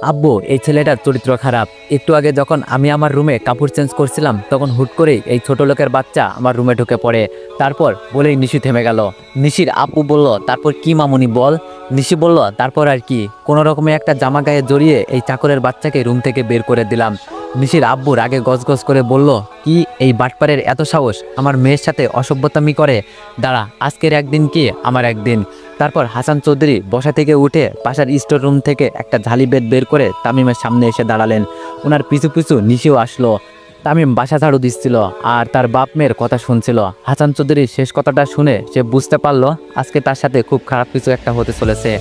আব্বু, এই ছেলেটার চরিত্র খারাপ। একটু আগে যখন আমি আমার রুমে কাপড় চেঞ্জ করছিলাম তখন হুট করেই এই ছোট লোকের বাচ্চা আমার রুমে ঢুকে পড়ে। তারপর বলেই নিশি থেমে গেল। নিশির আব্বু বলল, তারপর কি মামুনি বল। নিশি বলল, তারপর আর কি, কোনো রকমে একটা জামা গায়ে জড়িয়ে এই চাকরের বাচ্চাকে রুম থেকে বের করে দিলাম। নিশির আব্বু রাগে গজগজ করে বলল, কি এই বাটপারের এত সাহস, আমার মেয়ের সাথে অসভ্যতামি করে। দাঁড়া, আজকের একদিন কি আমার একদিন। তারপর হাসান চৌধুরী বসা থেকে উঠে পাশের স্টোর রুম থেকে একটা ঝালি বেড বের করে তামিমের সামনে এসে দাঁড়ালেন। ওনার পিছু পিছু নিশিও আসলো। তামিম বাসা ঝাড়ু দিচ্ছিল আর তার বাপ মেয়ের কথা শুনছিল। হাসান চৌধুরীর শেষ কথাটা শুনে সে বুঝতে পারলো আজকে তার সাথে খুব খারাপ কিছু একটা হতে চলেছে।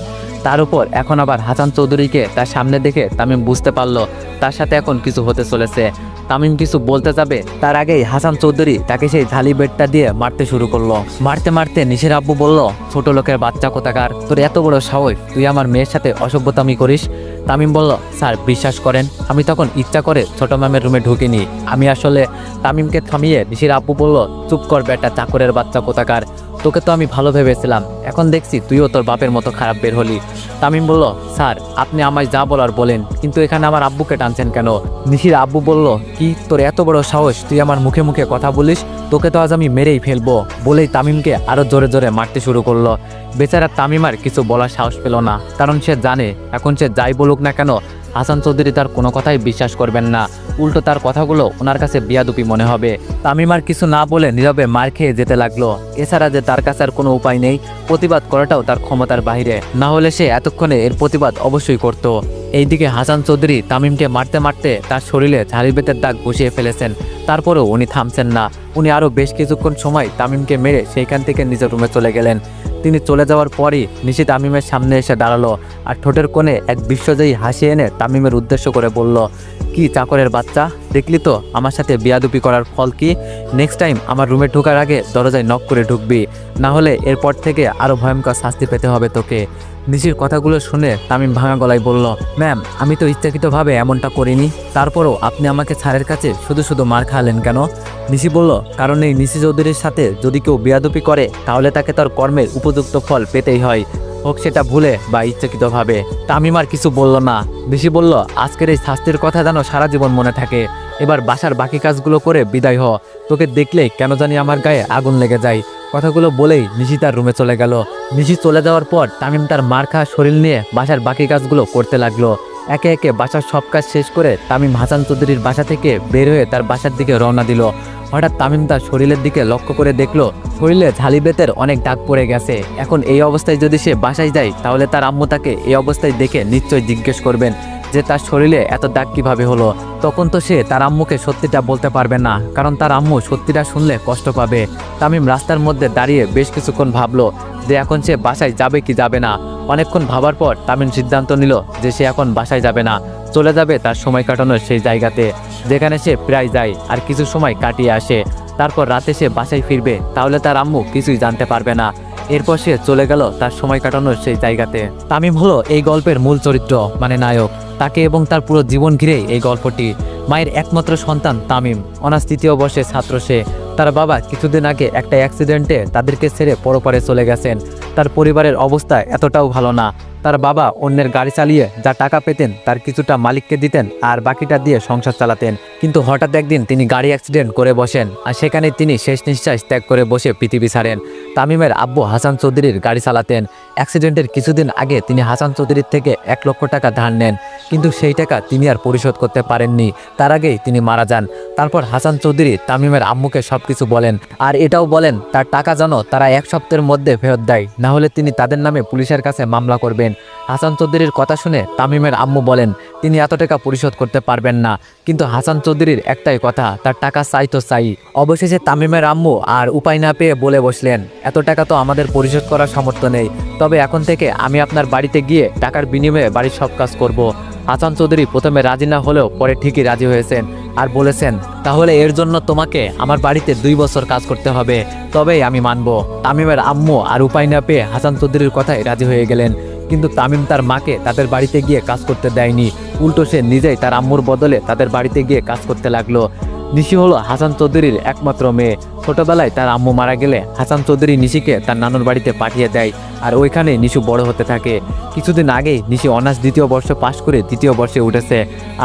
তার উপর এখন আবার হাসান চৌধুরীকে তার সামনে দেখে তামিম বুঝতে পারলো তার সাথে এখন কিছু হতে চলেছে। তামিম কিছু বলতে যাবে তার আগেই হাসান চৌধুরী তাকে সেই ঝালি বেডটা দিয়ে মারতে শুরু করলো। মারতে মারতে নিশির আব্বু বলল, ছোট লোকের বাচ্চা কোথাকার, তোর এত বড় সাহস, তুই আমার মেয়ের সাথে অসভ্যতামি করিস। তামিম বলল, স্যার বিশ্বাস করেন, আমি তখন ইচ্ছা করে ছোট ম্যামের রুমে ঢুকিনি, আমি আসলে। তামিমকে থামিয়ে নিশির আব্বু বলল, চুপ কর বেটা, চাকরের বাচ্চা কোথাকার, তোকে তো আমি ভালো ভেবেছিলাম, এখন দেখছি তুইও তোর বাপের মতো খারাপ বের হলি। তামিম বলল, স্যার আপনি আমায় যা বলার বলেন, কিন্তু এখানে আমার আব্বুকে টানছেন কেন। নিশির আব্বু বলল, কি তোর এত বড় সাহস, তুই আমার মুখে মুখে কথা বলিস, তোকে তো আজ আমি মেরেই ফেলবো। বলেই তামিমকে আরো জোরে জোরে মারতে শুরু করলো। বেচারা তামিম আর কিছু বলার সাহস পেল না, কারণ সে জানে এখন সে যাই বলুক না কেন হাসান চৌধুরী তার কোনো কথাই বিশ্বাস করবেন না, উল্টো তার কথাগুলো ওনার কাছে বিয়াদুপি মনে হবে। তামিম আর কিছু না বলে নীরবে মার খেয়ে যেতে লাগলো। এছাড়া যে তার কাছে আর কোনো উপায় নেই, প্রতিবাদ করাটাও তার ক্ষমতার বাইরে, না হলে সে এতক্ষণে এর প্রতিবাদ অবশ্যই করত। এইদিকে হাসান চৌধুরী তামিমকে মারতে মারতে তার শরীরে ঝাড়ি বেতের দাগ বসিয়ে ফেলেছেন। তারপরেও উনি থামছেন না। উনি আরও বেশ কিছুক্ষণ সময় তামিমকে মেরে সেইখান থেকে নিজের রুমে চলে গেলেন। তিনি চলে যাওয়ার পরই নিশি তামিমের সামনে এসে দাঁড়ালো আর ঠোঁটের কোণে এক বিশ্বজয়ী হাসি এনে তামিমের উদ্দেশ্য করে বলল, কি চাকরের বাচ্চা, দেখলি তো আমার সাথে বিয়াদুপি করার ফল কি। নেক্সট টাইম আমার রুমে ঢোকার আগে দরজায় নক করে ঢুকবি, না হলে এরপর থেকে আরও ভয়ঙ্কর শাস্তি পেতে হবে তোকে। নিশির কথাগুলো শুনে তামিম ভাঙা গলায় বলল, ম্যাম আমি তো ইচ্ছাকৃতভাবে এমনটা করিনি, তারপরও আপনি আমাকে স্যারের কাছে শুধু শুধু মার খাওয়ালেন কেন। নিশি বলল, কারণ এই নিশি চৌধুরীর সাথে যদি কেউ বিয়াদুপি করে তাহলে তাকে তার কর্মের উপযুক্ত ফল পেতেই হয়, হোক সেটা ভুলে বা ইচ্ছাকৃতভাবে। তামিম আর কিছু বলল না। নিশি বলল, আজকের এই শাস্তির কথা যেন সারা জীবন মনে থাকে, এবার বাসার বাকি কাজগুলো করে বিদায় হ, তোকে দেখলেই কেন জানি আমার গায়ে আগুন লেগে যায়। কথাগুলো বলেই নিশি তার রুমে চলে গেল। নিশি চলে যাওয়ার পর তামিম তার মার খাওয়া শরীর নিয়ে বাসার বাকি কাজগুলো করতে লাগলো। একে একে বাসার সব কাজ শেষ করে তামিম হাসান চৌধুরীর বাসা থেকে বের হয়ে তার বাসার দিকে রওনা দিল। হঠাৎ তামিম তার শরীরের দিকে লক্ষ্য করে দেখলো শরীরে ঝালি বেতের অনেক দাগ পড়ে গেছে। এখন এই অবস্থায় যদি সে বাসায় যায় তাহলে তার আম্মু তাকে এই অবস্থায় দেখে নিশ্চয়ই জিজ্ঞেস করবেন যে তার শরীরে এত দাগ কিভাবে হলো। তখন তো সে তার আম্মুকে সত্যিটা বলতে পারবে না, কারণ তার আম্মু সত্যিটা শুনলে কষ্ট পাবে। তামিম রাস্তার মধ্যে দাঁড়িয়ে বেশ কিছুক্ষণ ভাবলো যে এখন সে বাসায় যাবে কি যাবে না। অনেকক্ষণ ভাবার পর তামিম সিদ্ধান্ত নিল যে সে এখন বাসায় যাবে না, চলে যাবে তার সময় কাটানোর সেই জায়গাতে যেখানে সে প্রায় যায় আর কিছু সময় কাটিয়ে আসে। তারপর রাতে সে বাসায় ফিরবে, তাহলে তার আম্মু কিছুই জানতে পারবে না। এরপর সে চলে গেল তার সময় কাটানোর সেই জায়গাতে। তামিম হলো এই গল্পের মূল চরিত্র, মানে নায়ক। তাকে এবং তার পুরো জীবন ঘিরেই এই গল্পটি। মায়ের একমাত্র সন্তান তামিম, অনার্স 3য় বর্ষের ছাত্র সে। তার বাবা কিছুদিন আগে একটা অ্যাক্সিডেন্টে তাদেরকে ছেড়ে পরপারে চলে গেছেন। তার পরিবারের অবস্থা এতটাও ভালো না। তার বাবা অন্যের গাড়ি চালিয়ে যা টাকা পেতেন তার কিছুটা মালিককে দিতেন আর বাকিটা দিয়ে সংসার চালাতেন। কিন্তু হঠাৎ একদিন তিনি গাড়ি অ্যাক্সিডেন্ট করে বসেন আর সেখানে তিনি শেষ নিঃশ্বাস ত্যাগ করে বসে পৃথিবী ছাড়েন। তামিমের আব্বু হাসান চৌধুরীর গাড়ি চালাতেন। অ্যাক্সিডেন্টের কিছুদিন আগে তিনি হাসান চৌধুরীর থেকে 1 লক্ষ টাকা ধার নেন, কিন্তু সেই টাকা তিনি আর পরিশোধ করতে পারেননি। তার আগেই তিনি মারা যান। তারপর হাসান চৌধুরী তামিমের আম্মুকে সবকিছু বলেন আর এটাও বলেন তার টাকা যেন তারা 1 সপ্তাহের মধ্যে ফেরত দেয়, না হলে তিনি তাদের নামে পুলিশের কাছে মামলা করবেন। হাসান চৌধুরীর কথা শুনে তামিমের আম্মু বলেন তিনি এত টাকা পরিশোধ করতে পারবেন না, কিন্তু হাসান চৌধুরীর একটাই কথা, তার টাকা চাই তো চাই। অবশেষে তামিমের আম্মু আর উপায় না পেয়ে বলে বসলেন, এত টাকা তো আমাদের পরিশোধ করার সামর্থ্য নেই, তবে এখন থেকে আমি আপনার বাড়িতে গিয়ে টাকার বিনিময়ে বাড়ির সব কাজ করব। হাসান চৌধুরী প্রথমে রাজি না হলেও পরে ঠিকই রাজি হয়েছেন আর বলেছেন, তাহলে এর জন্য তোমাকে আমার বাড়িতে 2 বছর কাজ করতে হবে, তবেই আমি মানব। তামিমের আম্মু আর উপায় না পেয়ে হাসান চৌধুরীর কথায় রাজি হয়ে গেলেন। কিন্তু তামিম তার মাকে তাদের বাড়িতে গিয়ে কাজ করতে দেয়নি, উল্টো সে নিজেই তার আম্মুর বদলে তাদের বাড়িতে গিয়ে কাজ করতে লাগলো। নিশি হলো হাসান চৌধুরীর একমাত্র মেয়ে। ছোটবেলায় তার আম্মু মারা গেলে হাসান চৌধুরী নিশিকে তার নানুর বাড়িতে পাঠিয়ে দেয়, আর ওইখানে নিশু বড় হতে থাকে। কিছুদিন আগেই নিশি অনার্স দ্বিতীয় বর্ষ পাশ করে তৃতীয় বর্ষে উঠেছে,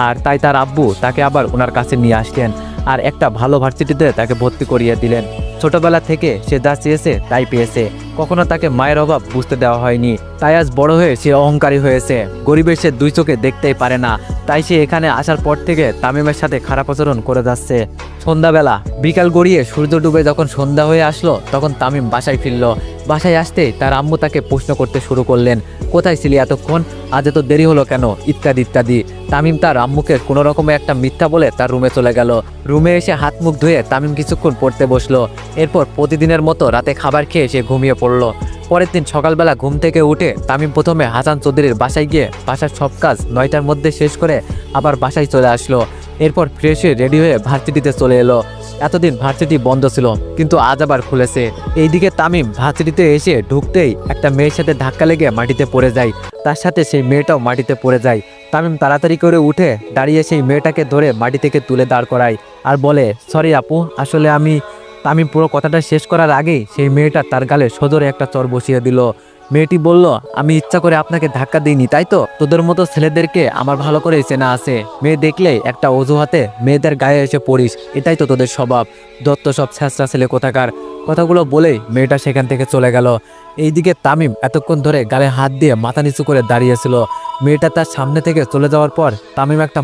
আর তাই তার আব্বু তাকে আবার ওনার কাছে নিয়ে আসলেন আর একটা ভালো ভার্সিটিতে তাকে ভর্তি করিয়ে দিলেন। ছোটবেলা থেকে সে যা চেয়েছে তাই পেয়েছে, কখনো তাকে মায়ের অভাব বুঝতে দেওয়া হয়নি। তাই আজ বড় হয়ে সে অহংকারী হয়েছে, গরিবের সে দুই চোখে দেখতেই পারে না। তাই সে এখানে আসার পর থেকে তামিমের সাথে খারাপ আচরণ করে যাচ্ছে। সন্ধ্যাবেলা বিকাল গড়িয়ে সূর্য ডুবে যখন সন্ধ্যা হয়ে আসলো, তখন তামিম বাসায় ফিরল। বাসায় আসতেই তার আম্মু তাকে প্রশ্ন করতে শুরু করলেন, কোথায় ছিলি এতক্ষণ, আজ এত দেরি হলো কেন, ইত্যাদি ইত্যাদি। তামিম তার আম্মুকে কোনো রকমে একটা মিথ্যা বলে তার রুমে চলে গেল। রুমে এসে হাত মুখ ধুয়ে তামিম কিছুক্ষণ পড়তে বসলো। এরপর প্রতিদিনের মতো রাতে খাবার খেয়ে সে ঘুমিয়ে পড়লো। পরের দিন সকালবেলা ঘুম থেকে উঠে তামিম প্রথমে হাসান চৌধুরীর বাসায় গিয়ে বাসার সব কাজ 9টার মধ্যে শেষ করে আবার বাসায় চলে আসলো। এরপর ফ্রেশ হয়ে রেডি হয়ে ভার্সিটিতে চলে এলো। এতদিন ভার্সিটি বন্ধ ছিল, কিন্তু আজ আবার খুলেছে। এইদিকে তামিম ভার্সিটিতে এসে ঢুকতেই একটা মেয়ের সাথে ধাক্কা লেগে মাটিতে পড়ে যায়, তার সাথে সেই মেয়েটাও মাটিতে পড়ে যায়। তামিম তাড়াতাড়ি করে উঠে দাঁড়িয়ে সেই মেয়েটাকে ধরে মাটি থেকে তুলে দাঁড় করায় আর বলে, সরি আপু, আসলে তামিম পুরো কথাটা শেষ করার আগেই সেই মেয়েটা তার গালে সজোরে একটা চর বসিয়ে দিল। মেয়েটি বলল, আমি ইচ্ছা করে আপনাকে ধাক্কা দিইনি, তাই তো? তোদের মতো ছেলেদেরকে আমার ভালো করে চেনা আছে, মেয়ে দেখলেই একটা অজুহাতে মেয়েদের গায়ে এসে পড়িস, এটাই তো তোদের স্বভাব, দত্ত সব ছ্যাঁচড়া ছেলে কোথাকার। কথাগুলো বলেই মেয়েটা সেখান থেকে চলে গেল। এইদিকে তামিম এতক্ষণ ধরে গালে হাত দিয়ে মাথা নিচু করে দাঁড়িয়েছিল। মেয়েটা তার সামনে থেকে চলে যাওয়ার পর তামিম একটা